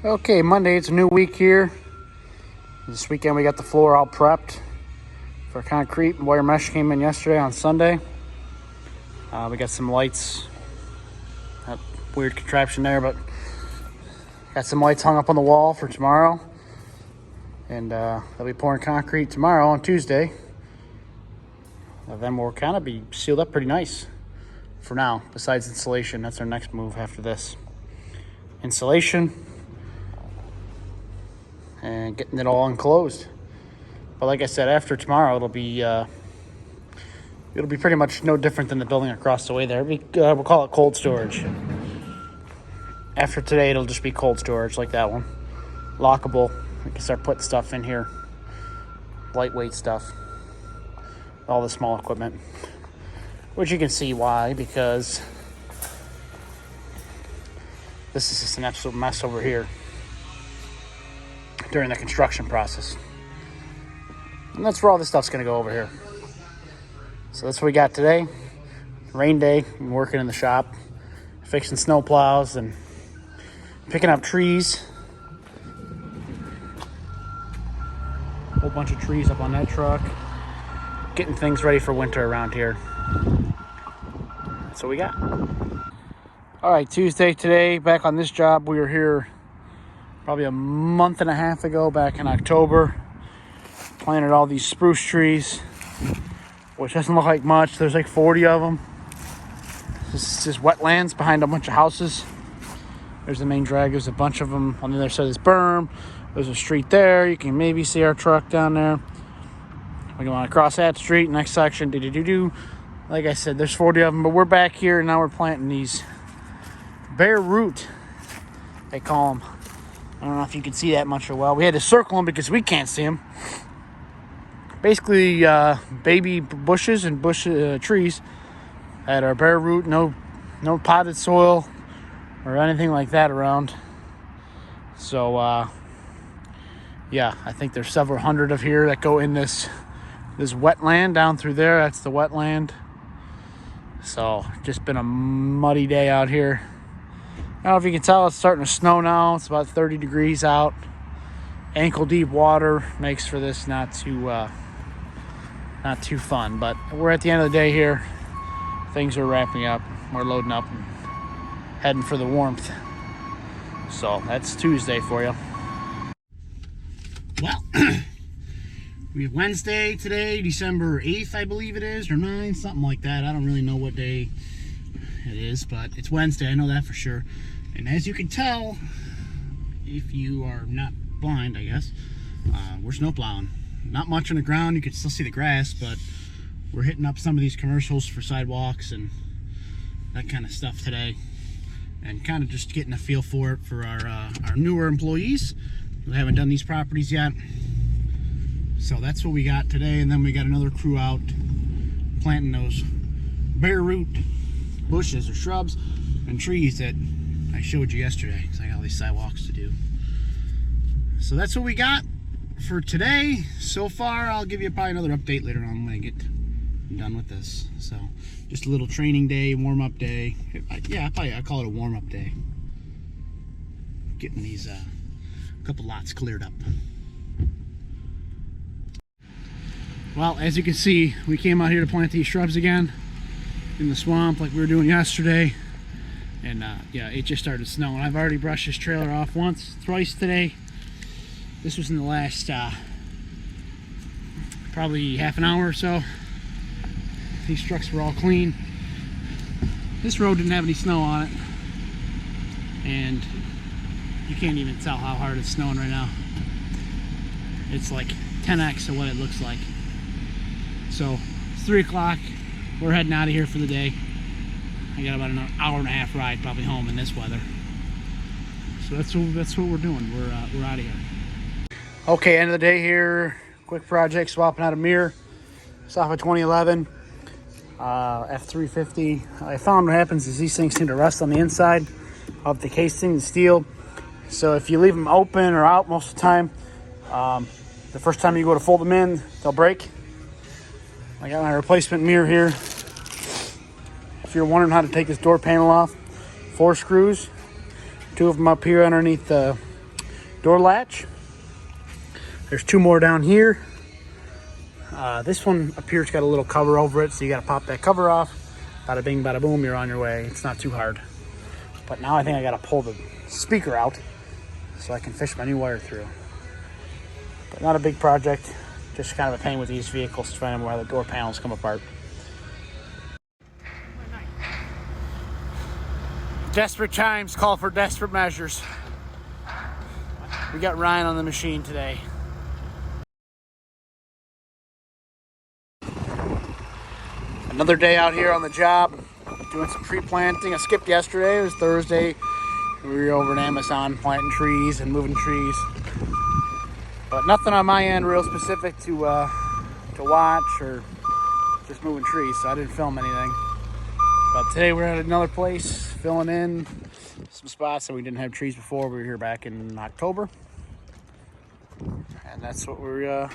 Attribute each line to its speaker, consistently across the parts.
Speaker 1: Okay, Monday, it's a new week here. This weekend we got the floor all prepped for concrete. Wire mesh came in yesterday on Sunday. We got some lights. That weird contraption there, but got some lights hung up on the wall for tomorrow. And they'll be pouring concrete tomorrow on Tuesday. And then we'll kind of be sealed up pretty nice for now, besides insulation. That's our next move after this. Insulation and getting it all enclosed. But like I said, after tomorrow, it'll be pretty much no different than the building across the way there. We'll call it cold storage. After today, it'll just be cold storage like that one. Lockable. We can start putting stuff in here. Lightweight stuff. All the small equipment. Which you can see why, because this is just an absolute mess over here during the construction process. And that's where all this stuff's going to go over here. So that's what we got today. Rain day. I'm working in the shop, fixing snow plows and picking up trees. A whole bunch of trees up on that truck. Getting things ready for winter around here. That's what we got. All right, Tuesday today, back on this job. We were here probably a month and a half ago, back in October. Planted all these spruce trees, which doesn't look like much. There's like 40 of them. This is just wetlands behind a bunch of houses. There's the main drag. There's a bunch of them on the other side of this berm. There's a street there. You can maybe see our truck down there. We go on across that street, next section, Like I said, there's 40 of them, but we're back here and now we're planting these bare root, they call them. I don't know if you can see that much or well. We had to circle them because we can't see them. Basically, baby bushes and trees that are bare root, no potted soil or anything like that around. So, yeah, I think there's several hundred of here that go in this wetland down through there. That's the wetland. So, just been a muddy day out here. I don't know if you can tell, it's starting to snow now. It's about 30 degrees out. Ankle deep water makes for this not too fun. But we're at the end of the day here. Things are wrapping up. We're loading up and heading for the warmth. So that's Tuesday for you. Well, we have Wednesday today, December 8th, I believe it is, or 9th, something like that. I don't really know what day it is, but it's Wednesday, I know that for sure. And as you can tell, if you are not blind, I guess, we're snow plowing. Not much on the ground, you can still see the grass, but we're hitting up some of these commercials for sidewalks and that kind of stuff today. And kind of just getting a feel for it for our newer employees who haven't done these properties yet. So that's what we got today, and then we got another crew out planting those bare root bushes or shrubs and trees that I showed you yesterday, because I got all these sidewalks to do. So that's what we got for today. So far, I'll give you probably another update later on when I get done with this. So just a little training day, warm-up day. Yeah, I'll call it a warm-up day. Getting these couple lots cleared up. Well, as you can see, we came out here to plant these shrubs again in the swamp like we were doing yesterday. And yeah, it just started snowing. I've already brushed this trailer off twice today. This was in the last probably half an hour or so. These trucks were all clean. This road didn't have any snow on it. And you can't even tell how hard it's snowing right now. It's like 10x of what it looks like. So it's 3 o'clock. We're heading out of here for the day. I got about an hour and a half ride probably home in this weather. So that's what we're doing. We're out of here. Okay, end of the day here. Quick project, swapping out a mirror. It's off a 2011 F350. I found what happens is these things seem to rust on the inside of the casing, the steel. So if you leave them open or out most of the time, the first time you go to fold them in, they'll break. I got my replacement mirror here. If you're wondering how to take this door panel off, 4 screws, 2 of them up here underneath the door latch. There's 2 more down here. This one up here's got a little cover over it, so you got to pop that cover off. Bada bing, bada boom, you're on your way. It's not too hard. But now I think I got to pull the speaker out so I can fish my new wire through. But not a big project. Just kind of a pain with these vehicles, trying to where the door panels come apart. Desperate times call for desperate measures. We got Ryan on the machine today. Another day out here on the job, doing some tree planting. I skipped yesterday, it was Thursday. We were over in Amazon planting trees and moving trees. But nothing on my end real specific to watch, or just moving trees, so I didn't film anything. But today we're at another place, filling in some spots that we didn't have trees before. We were here back in October. And that's what we're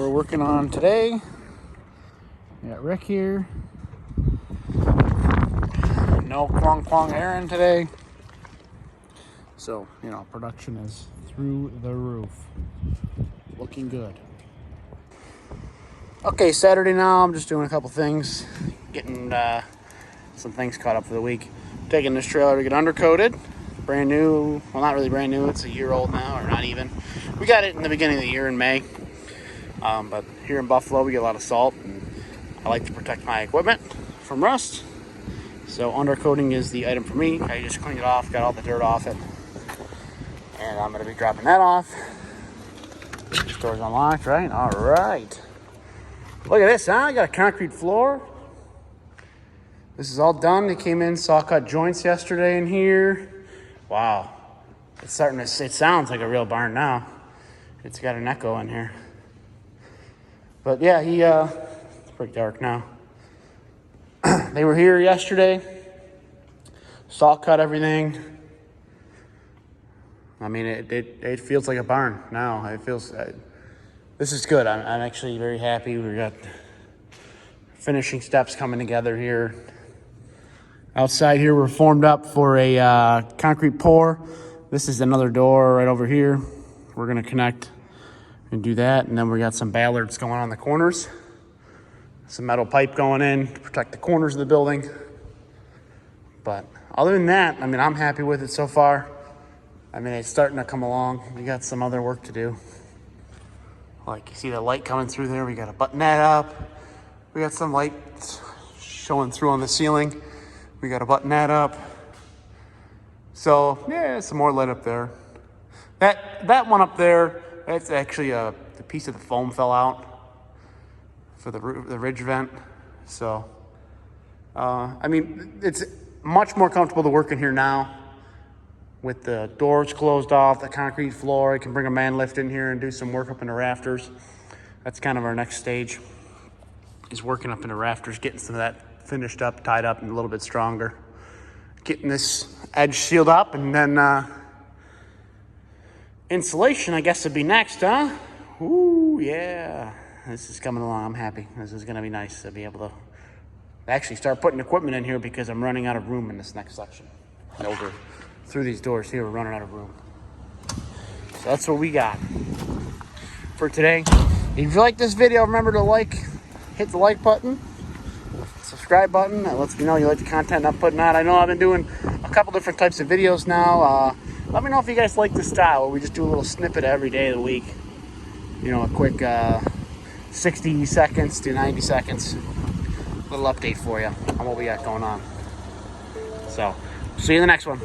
Speaker 1: working on today. We got Rick here. No Kwong Aaron today. So, you know, production is through the roof. Looking good. Okay, Saturday now. I'm just doing a couple things. Getting some things caught up for the week. Taking this trailer to get undercoated. Brand new. Well, not really brand new. It's a year old now, or not even. We got it in the beginning of the year in May. But here in Buffalo, we get a lot of salt. And I like to protect my equipment from rust. So undercoating is the item for me. I just cleaned it off, got all the dirt off it. And I'm going to be dropping that off. Store's unlocked, right? All right. Look at this, huh? I got a concrete floor. This is all done. They came in, saw cut joints yesterday in here. Wow. It's starting to, it sounds like a real barn now. It's got an echo in here. But yeah, it's pretty dark now. They were here yesterday. Saw cut everything. I mean, it feels like a barn now. It feels, this is good. I'm actually very happy. We got finishing steps coming together here. Outside here, we're formed up for a concrete pour. This is another door right over here. We're gonna connect and do that. And then we got some ballards going on the corners. Some metal pipe going in to protect the corners of the building. But other than that, I mean, I'm happy with it so far. I mean, it's starting to come along. We got some other work to do. Like, you see the light coming through there. We got to button that up. We got some light showing through on the ceiling. We got to button that up. So, yeah, some more light up there. That one up there, that's actually the piece of the foam fell out for the ridge vent. So, I mean, it's much more comfortable to work in here now. With the doors closed off, the concrete floor, I can bring a man lift in here and do some work up in the rafters. That's kind of our next stage, is working up in the rafters, getting some of that finished up, tied up, and a little bit stronger. Getting this edge sealed up, and then insulation, I guess, would be next, huh? Ooh, yeah. This is coming along. I'm happy. This is going to be nice to be able to actually start putting equipment in here because I'm running out of room in this next section. Over through these doors here, we're running out of room. So that's what we got for today. If you like this video, remember to hit the like button, subscribe button. That lets me know you like the content I'm putting out. I know I've been doing a couple different types of videos now. Let me know if you guys like the style where we just do a little snippet every day of the week. You know, a quick 60 seconds to 90 seconds little update for you on what we got going on. So, see you in the next one.